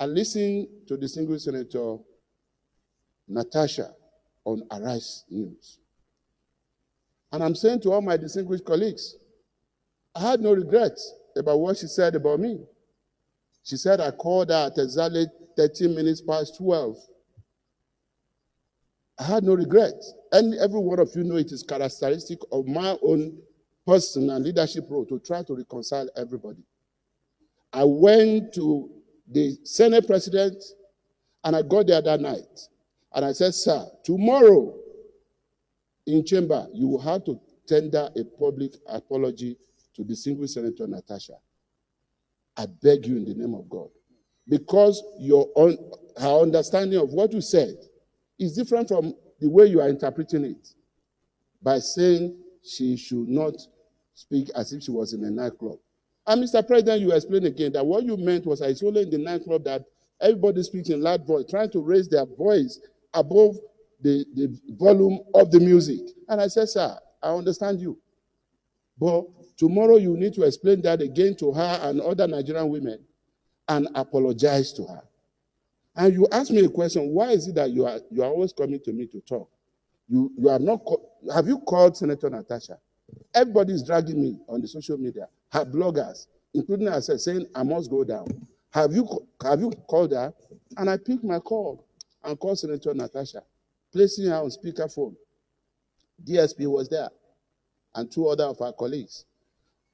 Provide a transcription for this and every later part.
I listened to distinguished Senator Natasha on Arise News. And I'm saying to all my distinguished colleagues, I had no regrets about what she said about me. She said I called her at exactly 13 minutes past 12. I had no regrets. And every one of you know it is characteristic of my own personal leadership role to try to reconcile everybody. I went to the Senate president and I got there that night. And I said, sir, tomorrow in chamber, you will have to tender a public apology to distinguished Senator Natasha. I beg you in the name of God. Because her understanding of what you said is different from the way you are interpreting it. By saying she should not speak as if she was in a nightclub. And Mr. President, you explained again that what you meant was it's only in the nightclub that everybody speaks in loud voice, trying to raise their voice above the volume of the music. And I said, sir, I understand you. But tomorrow you need to explain that again to her and other Nigerian women and apologize to her. And you asked me a question, why is it that you are always coming to me to talk? You are not, have you called Senator Natasha? Everybody is dragging me on the social media, her bloggers, including herself, saying I must go down. Have you called her? And I picked my call and called Senator Natasha, placing her on speakerphone. DSP was there and two other of our colleagues.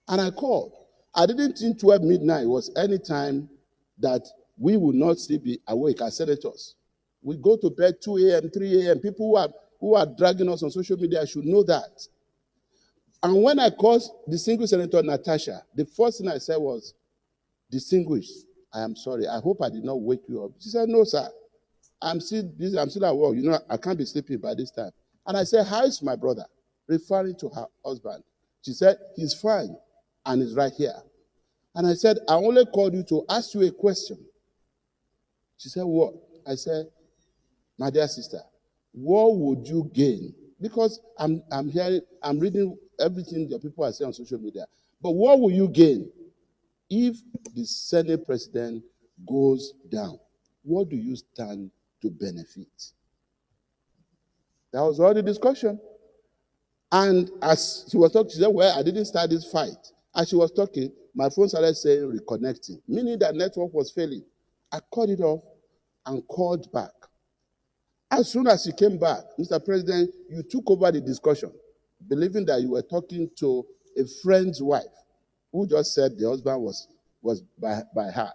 And I called. I didn't think 12 midnight was any time that we would not still be awake as senators. We go to bed 2 a.m., 3 a.m. People who are dragging us on social media should know that. And when I called distinguished Senator Natasha, the first thing I said was, distinguished, I am sorry. I hope I did not wake you up. She said, no, sir. I'm still at work. You know, I can't be sleeping by this time. And I said, how is my brother? Referring to her husband. She said, he's fine and he's right here. And I said, I only called you to ask you a question. She said, what? I said, my dear sister, what would you gain? Because I'm reading everything that people are saying on social media. But what will you gain if the Senate president goes down? What do you stand to benefit? That was all the discussion. And as she was talking, she said, well, I didn't start this fight. As she was talking, my phone started saying reconnecting, meaning that network was failing. I cut it off and called back. As soon as she came back, Mr. President, you took over the discussion, believing that you were talking to a friend's wife who just said the husband was by her.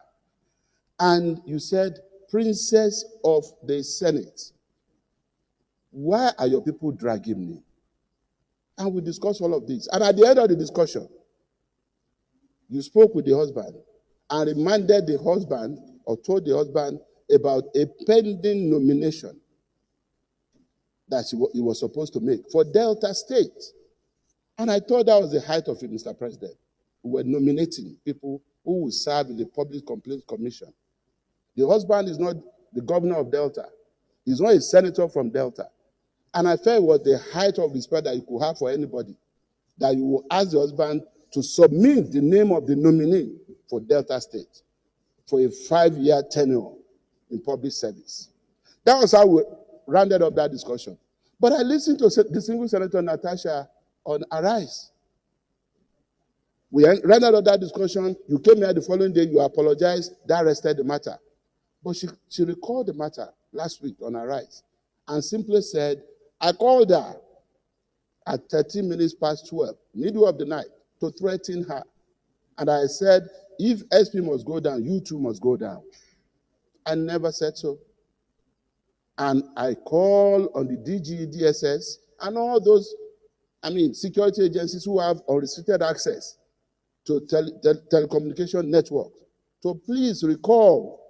And you said, Princess of the Senate, why are your people dragging me? And we discussed all of this. And at the end of the discussion, you spoke with the husband and reminded the husband or told the husband about a pending nomination that he was supposed to make for Delta State. And I thought that was the height of it, Mr. President. We were nominating people who will serve in the Public Complaints Commission. The husband is not the governor of Delta. He's not a senator from Delta. And I felt it was the height of respect that you could have for anybody, that you will ask the husband to submit the name of the nominee for Delta State for a 5-year tenure in public service. That was how we rounded up that discussion. But I listened to distinguished Senator Natasha on Arise. We rounded up that discussion. You came here the following day, you apologized, that rested the matter. But she recalled the matter last week on Arise and simply said, I called her at 13 minutes past 12, middle of the night, to threaten her. And I said, if SP must go down, you too must go down. I never said so. And I call on the DG, DSS, and all those, security agencies who have unrestricted access to telecommunication networks to please recall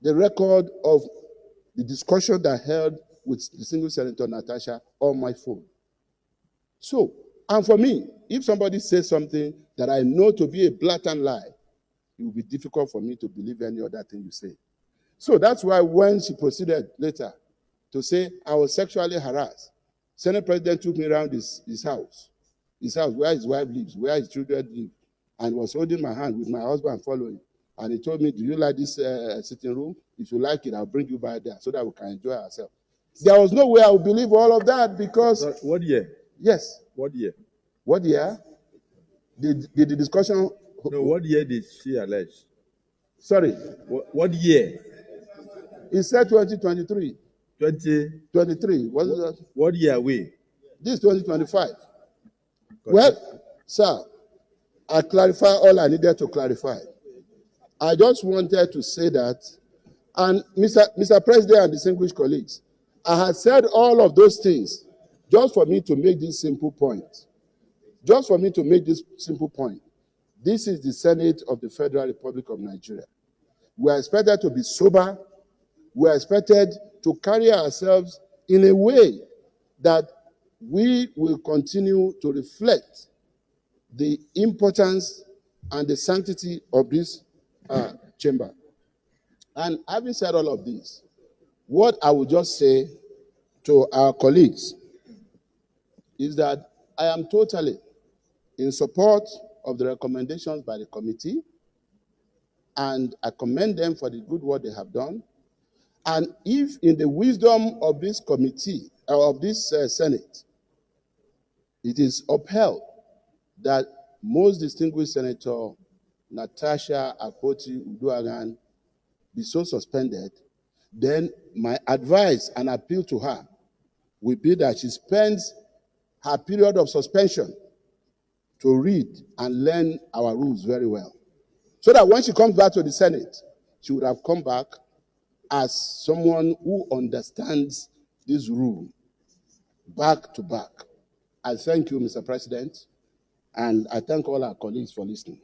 the record of the discussion that I held with distinguished Senator Natasha on my phone. So, and for me, if somebody says something that I know to be a blatant lie, it will be difficult for me to believe any other thing you say. So that's why when she proceeded later to say I was sexually harassed, Senate President took me around his house where his wife lives, where his children live, and was holding my hand with my husband following. And he told me, do you like this sitting room? If you like it, I'll bring you by there so that we can enjoy ourselves. There was no way I would believe all of that because... What year? Yes. What year? What year? Did the discussion... No, what year did she allege? Sorry? What year? He said 2023. 2023. What year are we? This is 2025. Well, sir, I clarified all I needed to clarify. I just wanted to say that, and Mr. President and distinguished colleagues, I had said all of those things just for me to make this simple point. Just for me to make this simple point. This is the Senate of the Federal Republic of Nigeria. We are expected to be sober. We are expected to carry ourselves in a way that we will continue to reflect the importance and the sanctity of this chamber. And having said all of this, what I would just say to our colleagues is that I am totally in support of the recommendations by the committee, and I commend them for the good work they have done. And if in the wisdom of this committee, or of this Senate, it is upheld that most distinguished Senator Natasha Akpoti-Uduaghan be so suspended, then my advice and appeal to her will be that she spends her period of suspension to read and learn our rules very well. So that when she comes back to the Senate, she would have come back as someone who understands this rule back to back. I thank you, Mr. President, and I thank all our colleagues for listening.